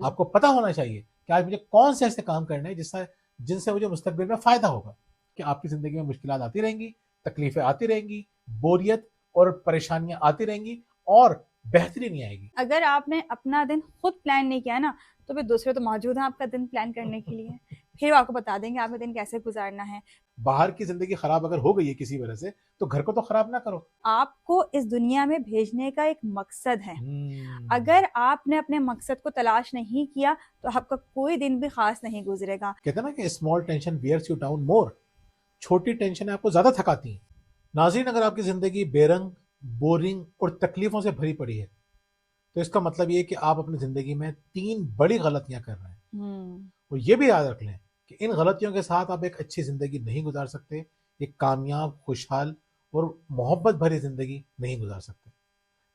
آپ کو پتہ ہونا چاہیے کہ آج مجھے کون سے ایسے کام کرنے ہیں جن سے مجھے مستقبل میں فائدہ ہوگا. کہ آپ کی زندگی میں مشکلات آتی رہیں گی, تکلیفیں آتی رہیں گی, بوریت اور پریشانیاں آتی رہیں گی, اور بہتری نہیں آئے گی. اگر آپ نے اپنا دن خود پلان نہیں کیا نا تو پھر دوسرے تو موجود ہیں آپ کا دن پلان کرنے کے لیے, پھر وہ آپ کو بتا دیں گے آپ کا دن کیسے گزارنا ہے. باہر کی زندگی خراب اگر ہو گئی ہے کسی وجہ سے تو گھر کو تو خراب نہ کرو. آپ کو اس دنیا میں بھیجنے کا ایک مقصد ہے. اگر آپ نے اپنے مقصد کو تلاش نہیں کیا تو آپ کا کوئی دن بھی خاص نہیں گزرے گا. کہتے ہیں نا کہ small tension wears you down more. چھوٹی ٹینشنیں آپ کو زیادہ تھکاتی ہیں. ناظرین, اگر آپ کی زندگی بے رنگ, بورنگ اور تکلیفوں سے بھری پڑی ہے تو اس کا مطلب یہ کہ آپ اپنی زندگی میں 3 بڑی غلطیاں کر رہے ہیں. اور یہ بھی یاد رکھ لیں کہ ان غلطیوں کے ساتھ آپ ایک اچھی زندگی نہیں گزار سکتے, ایک کامیاب, خوشحال اور محبت بھری زندگی نہیں گزار سکتے.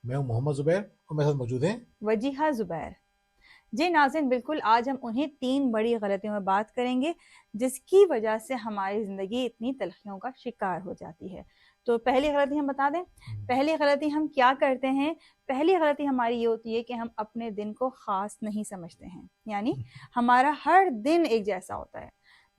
میں ہوں محمد زبیر اور میرے ساتھ موجود ہیں وجیحہ زبیر. جی ناظرین, بالکل آج ہم انہیں 3 بڑی غلطیوں میں بات کریں گے جس کی وجہ سے ہماری زندگی اتنی تلخیوں کا شکار ہو جاتی ہے. تو پہلی غلطی ہم بتا دیں. پہلی غلطی ہم کیا کرتے ہیں؟ پہلی غلطی ہماری یہ ہوتی ہے کہ ہم اپنے دن کو خاص نہیں سمجھتے ہیں. یعنی ہمارا ہر دن ایک جیسا ہوتا ہے.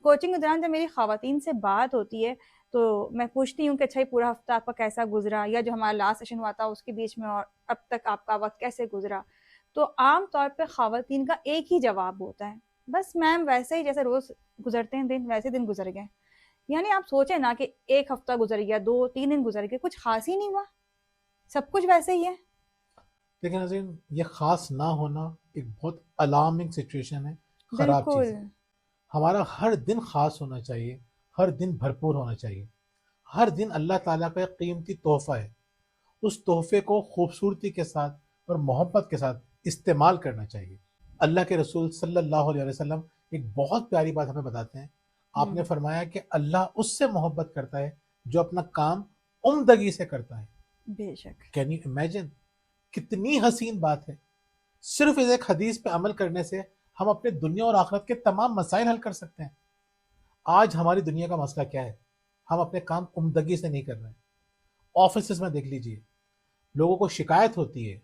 کوچنگ کے دوران جب میری خواتین سے بات ہوتی ہے تو میں پوچھتی ہوں کہ اچھا پورا ہفتہ آپ کا کیسا گزرا, یا جو ہمارا لاسٹ سیشن ہوا تھا اس کے بیچ میں اور اب تک آپ کا وقت کیسے گزرا. تو عام طور پہ خواتین کا ایک ہی جواب ہوتا ہے, بس میم ویسے ہی جیسے روز گزرتے ہیں دن ویسے دن گزر گئے. یعنی آپ سوچیں نا کہ ایک ہفتہ گزر گیا, 2-3 دن گزر گئے, کچھ خاص ہی نہیں ہوا, سب کچھ ویسے ہی ہے. لیکن ناظرین, یہ خاص نہ ہونا ایک بہت الارمنگ سچویشن ہے, خراب چیز ہے. ہمارا ہر دن خاص ہونا چاہیے, ہر دن بھرپور ہونا چاہیے. ہر دن اللہ تعالیٰ کا ایک قیمتی تحفہ ہے. اس تحفے کو خوبصورتی کے ساتھ اور محبت کے ساتھ استعمال کرنا چاہیے. اللہ کے رسول صلی اللہ علیہ وسلم ایک بہت پیاری بات ہمیں بتاتے ہیں. آپ نے فرمایا کہ اللہ اس سے محبت کرتا ہے جو اپنا کام عمدگی سے کرتا ہے. بے شک. کین یو امیجن, کتنی حسین بات ہے. صرف اس ایک حدیث پہ عمل کرنے سے ہم اپنے دنیا اور آخرت کے تمام مسائل حل کر سکتے ہیں. آج ہماری دنیا کا مسئلہ کیا ہے؟ ہم اپنے کام عمدگی سے نہیں کر رہے ہیں. آفیسز میں دیکھ لیجئے, لوگوں کو شکایت ہوتی ہے,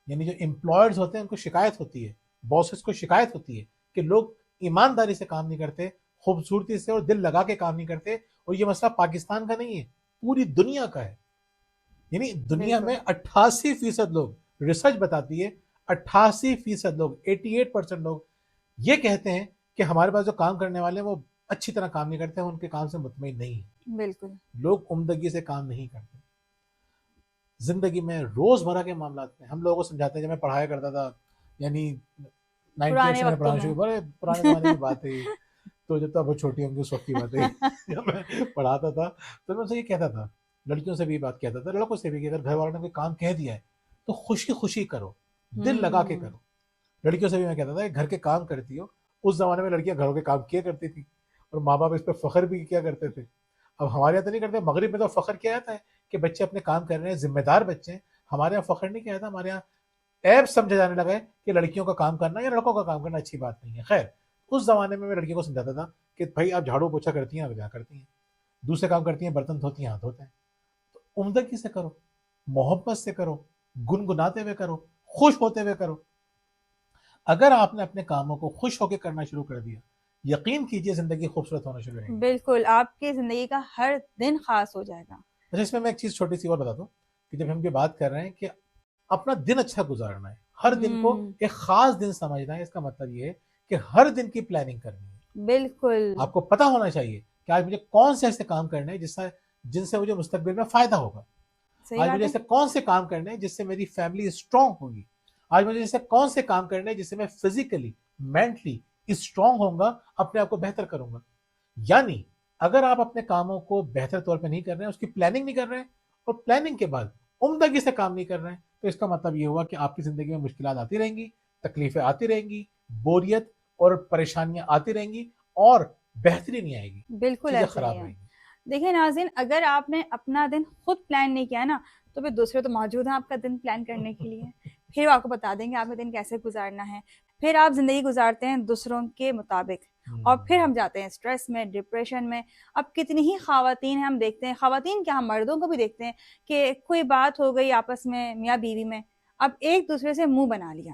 یعنی جو امپلائرز ہوتے ہیں ان کو شکایت ہوتی ہے, باسز کو شکایت ہوتی ہے کہ لوگ ایمانداری سے کام نہیں کرتے, خوبصورتی سے اور دل لگا کے کام نہیں کرتے. اور یہ مسئلہ پاکستان کا نہیں ہے, پوری دنیا کا ہے. یعنی دنیا میں 88% لوگ, ریسرچ بتاتی ہے 88% لوگ, 88% لوگ یہ کہتے ہیں کہ ہمارے پاس جو کام کرنے والے ہیں وہ اچھی طرح کام نہیں کرتے, ان کے کام سے مطمئن نہیں ہیں. بالکل. لوگ عمدگی سے کام نہیں کرتے. زندگی میں روزمرہ کے معاملات میں ہم لوگوں کو سمجھاتے ہیں. جب میں پڑھایا کرتا تھا, یعنی 98 سے میں نے پڑھانا شروع, بڑے پرانے زمانے کی بات ہے, تو جب تک وہ چھوٹی ہوں گی اس وقت کی بات ہے. جب میں پڑھاتا تھا تو میں ان سے یہ کہتا تھا, لڑکیوں سے بھی بات کہتا تھا, لڑکوں سے بھی, کہ اگر گھر والوں نے کوئی کام کہہ دیا ہے تو خوشی خوشی کرو, دل لگا کے کرو. لڑکیوں سے بھی میں کہتا تھا کہ گھر کے کام کرتی ہو. اس زمانے میں لڑکیاں گھروں کے کام کیا کرتی تھی اور ماں باپ اس پہ فخر بھی کیا کرتے تھے. اب ہمارے یہاں تو نہیں کرتے. مغرب میں تو فخر کیا جاتا ہے کہ بچے اپنے کام کر رہے ہیں, ذمہ دار بچے ہیں. ہمارے یہاں فخر نہیں کیا جاتا, ہمارے یہاں عیب سمجھا جانے لگا ہے کہ لڑکیوں کا کام کرنا یا لڑکوں کا کام کرنا اچھی بات نہیں ہے. خیر, اس زمانے میں لڑکیوں کو سمجھاتا تھا کہ بھائی آپ جھاڑو پوچھا کرتی ہیں, آپ کیا کرتی ہیں, دوسرے کام کرتی ہیں, برتن دھوتی ہیں, ہاتھ دھوتے ہیں. تو عمدگی سے کرو, محبت سے کرو, گنگناتے ہوئے کرو, خوش ہوتے ہوئے کرو. اگر آپ نے اپنے کاموں کو خوش ہو کے کرنا شروع کر دیا, یقین کیجئے زندگی خوبصورت ہونا شروع ہوگی. بالکل, آپ کی زندگی کا ہر دن خاص ہو جائے گا. اچھا, اس میں ایک چیز چھوٹی سی اور بتا دوں کہ جب ہم یہ بات کر رہے ہیں کہ اپنا دن اچھا گزارنا ہے, ہر دن کو ایک خاص دن سمجھنا ہے, اس کا مطلب یہ ہے کہ ہر دن کی پلاننگ کرنی ہے. بالکل. آپ کو پتہ ہونا چاہیے کہ آج مجھے کون سے ایسے کام کرنے ہیں جن سے مجھے مستقبل میں فائدہ ہوگا. آج مجھے ایسے کون سے کام کرنے ہیں جس سے میری فیملی اسٹرانگ ہوگی. آج مجھے ایسے کون سے کام کرنے ہیں جس سے میں فزیکلی, مینٹلی اسٹرانگ ہوں گا, اپنے آپ کو بہتر کروں گا. یعنی اگر آپ اپنے کاموں کو بہتر طور پہ نہیں کر رہے ہیں, اس کی پلاننگ نہیں کر رہے ہیں, اور پلاننگ کے بعد عمدگی سے کام نہیں کر رہے ہیں, تو اس کا مطلب یہ ہوا کہ آپ کی زندگی میں مشکلات آتی رہیں گی, تکلیفیں آتی رہیں گی, بوریت اور پریشانیاں آتی رہیں گی, اور بہتری نہیں آئے گی. بالکل چیزیں ایسا خراب ہی ہے. رہیں گی. دیکھیں ناظرین, اگر آپ نے اپنا دن خود پلان نہیں کیا نا تو پھر دوسرے تو موجود ہیں آپ کا دن پلان کرنے کے لیے, پھر وہ آپ کو بتا دیں گے آپ کا دن کیسے گزارنا ہے. پھر آپ زندگی گزارتے ہیں دوسروں کے مطابق, اور پھر ہم جاتے ہیں اسٹریس میں, ڈپریشن میں. اب کتنی ہی خواتین ہیں, ہم دیکھتے ہیں, خواتین کیا ہم مردوں کو بھی دیکھتے ہیں کہ کوئی بات ہو گئی آپس میں میاں بیوی میں, اب ایک دوسرے سے منہ بنا لیا,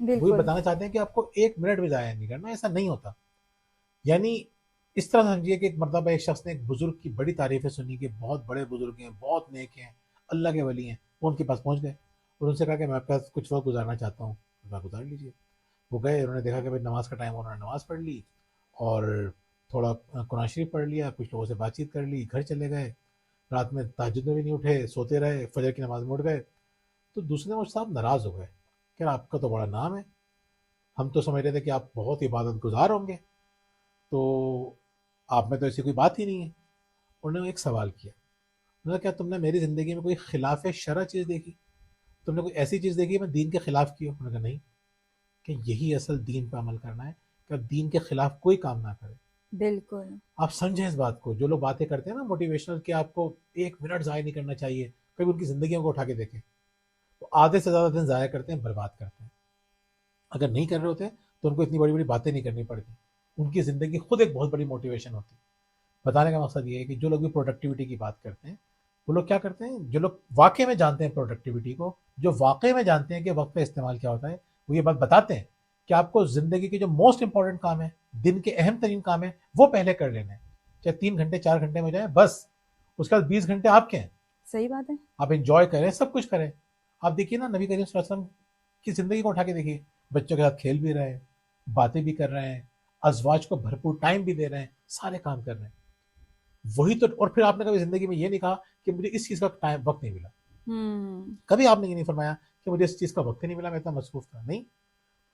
وہی بالکل بتانا چاہتے ہیں کہ آپ کو 1 منٹ بھی ضائع نہیں کرنا. ایسا نہیں ہوتا. یعنی اس طرح سمجھیے کہ ایک مرتبہ ایک شخص نے ایک بزرگ کی بڑی تعریفیں سنی کہ بہت بڑے بزرگ ہیں, بہت نیک ہیں, اللہ کے ولی ہیں. وہ ان کے پاس پہنچ گئے اور ان سے کہا کہ میں آپ کے پاس کچھ وقت گزارنا چاہتا ہوں, گزار لیجیے. وہ گئے, انہوں نے دیکھا کہ بھائی نماز کا ٹائم, انہوں نے نماز پڑھ لی اور تھوڑا قرآن شریف پڑھ لیا, کچھ لوگوں سے بات چیت کر لی, گھر چلے گئے. رات میں تہجد میں بھی نہیں اٹھے, سوتے رہے, فجر کی نماز میں اٹھ گئے. تو دوسرے دن مجھ صاحب ناراض ہو گئے کہ آپ کا تو بڑا نام ہے, ہم تو سمجھ رہے تھے کہ آپ بہت عبادت گزار ہوں گے, تو آپ میں تو ایسی کوئی بات ہی نہیں ہے. انہوں نے ایک سوال کیا, انہوں نے کیا تم نے میری زندگی میں کوئی خلاف شرع چیز دیکھی, تم نے کوئی ایسی چیز دیکھی میں دین کے خلاف کی ہو؟ انہوں نے کہا نہیں. کہ یہی اصل دین پہ عمل کرنا ہے کہ آپ دین کے خلاف کوئی کام نہ کریں. بالکل آپ سمجھیں اس بات کو. جو لوگ باتیں کرتے ہیں نا موٹیویشنل کہ آپ کو 1 منٹ ضائع نہیں کرنا چاہیے, کبھی ان کی زندگیوں کو اٹھا کے دیکھیں, تو آدھے سے زیادہ دن ضائع کرتے ہیں, برباد کرتے ہیں. اگر نہیں کر رہے ہوتے تو ان کو اتنی بڑی بڑی باتیں نہیں کرنی پڑتی. ان کی زندگی خود ایک بہت بڑی موٹیویشن ہوتی. بتانے کا مقصد یہ ہے کہ جو لوگ بھی پروڈکٹیوٹی کی بات کرتے ہیں, وہ لوگ کیا کرتے ہیں, جو لوگ واقعے میں جانتے ہیں پروڈکٹیوٹی کو, جو واقعے میں جانتے ہیں کہ وقت کا استعمال کیا ہوتا ہے, وہ یہ بات بتاتے ہیں کہ آپ کو زندگی کے جو موسٹ امپورٹنٹ کام ہے, دن کے اہم ترین کام ہے, وہ پہلے کر لینا ہے. چاہے 3 گھنٹے 4 گھنٹے میں جائیں بس, اس کے بعد 20 گھنٹے آپ کے ہیں. صحیح بات ہے. آپ انجوائے کریں, سب کچھ کریں. آپ دیکھیے نا نبی کریم صلی اللہ علیہ وسلم کی زندگی کو اٹھا کے دیکھیے, بچوں کے ساتھ کھیل بھی رہے ہیں, باتیں بھی کر رہے ہیں, ازواج کو بھرپور ٹائم بھی دے رہے ہیں, سارے کام کر رہے ہیں. وہی تو. اور پھر آپ نے کبھی زندگی میں یہ نہیں کہا کہ مجھے اس چیز کا ٹائم وقت نہیں ملا. کبھی آپ نے یہ نہیں فرمایا کہ مجھے اس چیز کا وقت ہی نہیں ملا, میں اتنا مصروف تھا. نہیں,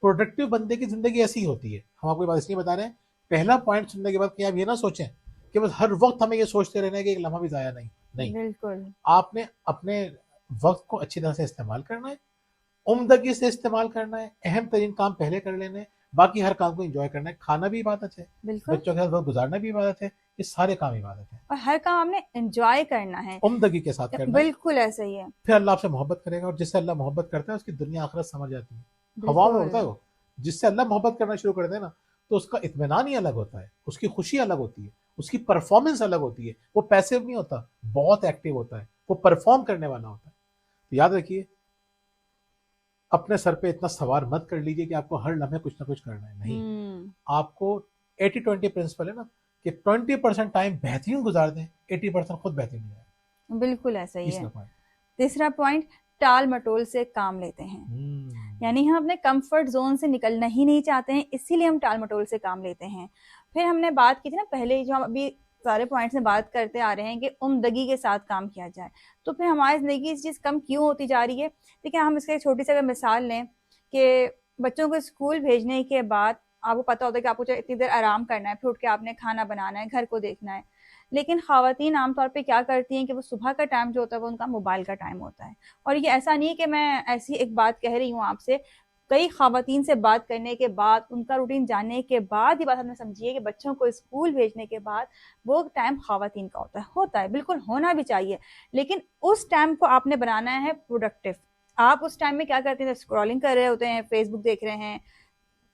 پروڈکٹیو بندے کی زندگی ایسی ہی ہوتی ہے. ہم آپ کو یہ بات اس لیے بتا رہے ہیں, پہلا پوائنٹ سننے کے بعد کہ آپ یہ نہ سوچیں کہ بس ہر وقت ہمیں یہ سوچتے رہنا ہے کہ ایک لمحہ بھی ضائع نہیں. نہیں, بالکل آپ نے اپنے وقت کو اچھی طرح سے استعمال کرنا ہے, عمدگی سے استعمال کرنا ہے, اہم ترین کام پہلے کر لینے, باقی ہر کام کو انجوائے کرنا ہے. کھانا بھی عبادت ہے, بالکل, بچوں کے ساتھ وقت گزارنا بھی عبادت ہے, یہ سارے کام عبادت ہے. اور ہر کام ہم نے انجوائے کرنا ہے, عمدگی کے ساتھ کرنا ہے. بالکل ایسا ہی ہے. پھر اللہ آپ سے محبت کرے گا, اور جس سے اللہ محبت کرتا ہے اس کی دنیا آخرت سمجھ جاتی ہے. ہوا میں بالکل اڑتا ہے وہ, جس سے اللہ محبت کرنا شروع کر دے نا, تو اس کا اطمینان ہی الگ ہوتا ہے, اس کی خوشی الگ ہوتی ہے, اس کی پرفارمنس الگ ہوتی ہے. وہ پیسو نہیں ہوتا, بہت ایکٹیو ہوتا ہے, وہ پرفارم کرنے والا ہوتا ہے. تو یاد رکھیے, اپنے سر پہ اتنا سوار مت کر لیجئے کہ آپ کو ہر لمحے کچھ نہ کچھ کرنا ہے. نہیں, آپ کو 80-20 پرنسپل ہے نا, کہ 20% ٹائم بہترین گزار دیں, 80% خود بہترین ہو جائے. بالکل ایسا ہی ہے. تیسرا پوائنٹ, تیسرا پوائنٹ, ٹال مٹول سے کام لیتے ہیں. یعنی ہم اپنے کمفرٹ زون سے نکلنا ہی نہیں چاہتے ہیں, اسی لیے ہم ٹال مٹول سے کام لیتے ہیں. پھر ہم نے بات کی تھی نا پہلے, جو ہم ابھی سارے پوائنٹس میں بات کرتے آ رہے ہیں کہ عمدگی کے ساتھ کام کیا جائے, تو پھر ہماری زندگی اس چیز کم کیوں ہوتی جا رہی ہے. دیکھیں, ہم اس کے چھوٹی سی اگر مثال لیں کہ بچوں کو اسکول بھیجنے کے بعد آپ کو پتا ہوتا ہے کہ آپ کو اتنی دیر آرام کرنا ہے, پھر اٹھ کے آپ نے کھانا بنانا ہے, گھر کو دیکھنا ہے. لیکن خواتین عام طور پہ کیا کرتی ہیں کہ وہ صبح کا ٹائم جو ہوتا ہے وہ ان کا موبائل کا ٹائم ہوتا ہے. اور یہ ایسا نہیں کہ میں ایسی ایک بات کہہ رہی ہوں آپ سے, کئی خواتین سے بات کرنے کے بعد, ان کا روٹین جاننے کے بعد یہ بات ہم نے سمجھی ہے کہ بچوں کو اسکول بھیجنے کے بعد وہ ٹائم خواتین کا ہوتا ہے, بالکل ہونا بھی چاہیے. لیکن اس ٹائم کو آپ نے بنانا ہے پروڈکٹیو. آپ اس ٹائم میں کیا کرتے ہیں, اسکرولنگ کر رہے ہوتے ہیں, فیس بک دیکھ رہے ہیں,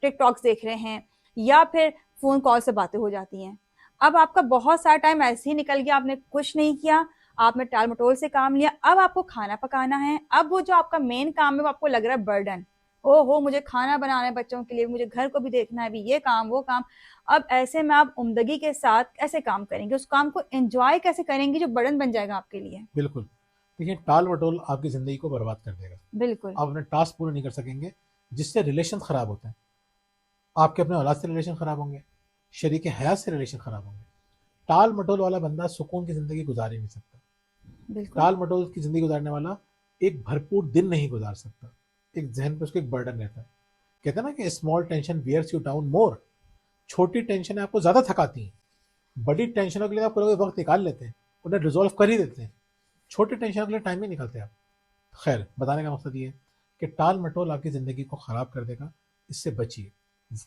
ٹک ٹاکس دیکھ رہے ہیں, یا پھر فون کال سے باتیں ہو جاتی ہیں. اب آپ کا بہت سارا ٹائم ایسے ہی نکل گیا, آپ نے کچھ نہیں کیا, آپ نے ٹال مٹول سے کام لیا. اب آپ کو کھانا پکانا ہے, اب وہ جو آپ کا مین کام ہے وہ آپ کو لگ رہا ہے برڈن, مجھے کھانا بنانا ہے بچوں کے لیے, مجھے گھر کو بھی دیکھنا ہے, بھی یہ کام وہ کام. اب ایسے میں آپ عمدگی کے ساتھ کیسے کام کریں گے, اس کام کو انجوائے کیسے کریں گے جو برڈن بن جائے گا آپ کے لیے. بالکل. دیکھیں, ٹال وٹول آپ کی زندگی کو برباد کر دے گا. بالکل, آپ اپنے ٹاسک پورے نہیں کر سکیں گے, جس سے ریلیشن خراب ہوتے ہیں. آپ کے اپنے اولاد سے ریلیشن خراب ہوں گے, شریک حیات سے ریلیشن خراب ہوں گے. ٹال مٹول والا بندہ سکون کی زندگی گزار ہی نہیں سکتا. بالکل, ٹال مٹول کی زندگی گزارنے والا ایک بھرپور دن نہیں گزار سکتا. ایک ذہن پہ اس کو ایک برڈن رہتا ہے. کہتے ہیں نا کہ small tension wears you down more. چھوٹی ٹینشنیں آپ کو زیادہ تھکاتی ہیں, بڑی ٹینشنوں کے لیے آپ کو وقت نکال لیتے ہیں, انہیں ریزالو کر ہی دیتے ہیں. چھوٹی ٹینشنوں کے لیے ٹائم نہیں نکالتے آپ. خیر, بتانے کا مقصد یہ ہے کہ ٹال مٹول آپ کی زندگی کو خراب کر دے گا. اس سے بچیے,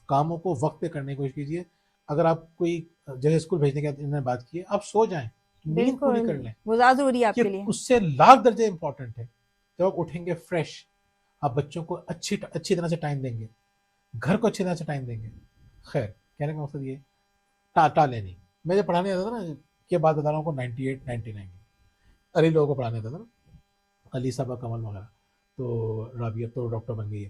کاموں کو وقت پہ کرنے کی کوشش کیجیے. اگر آپ کوئی جیسے اسکول بھیجنے کی انہوں نے بات کی ہے, آپ سو جائیں, نیند پوری کر لیں, وہ زیادہ ضروری ہے آپ یہ کے لیے. اس سے لاکھ درجے امپورٹنٹ ہے. جب آپ اٹھیں گے فریش, آپ بچوں کو اچھی طرح سے ٹائم دیں گے, گھر کو اچھی طرح سے ٹائم دیں گے. خیر, کہنے کا مقصد یہ ٹالے نہیں. میں جب پڑھانے آتا تھا نا, یہ بات بتا رہا ہوں کو 98 99 علی لوگوں کو پڑھانے آتا تھا نا, علی صاحبہ کمل وغیرہ, تو رابعہ تو ڈاکٹر بن گئی ہے.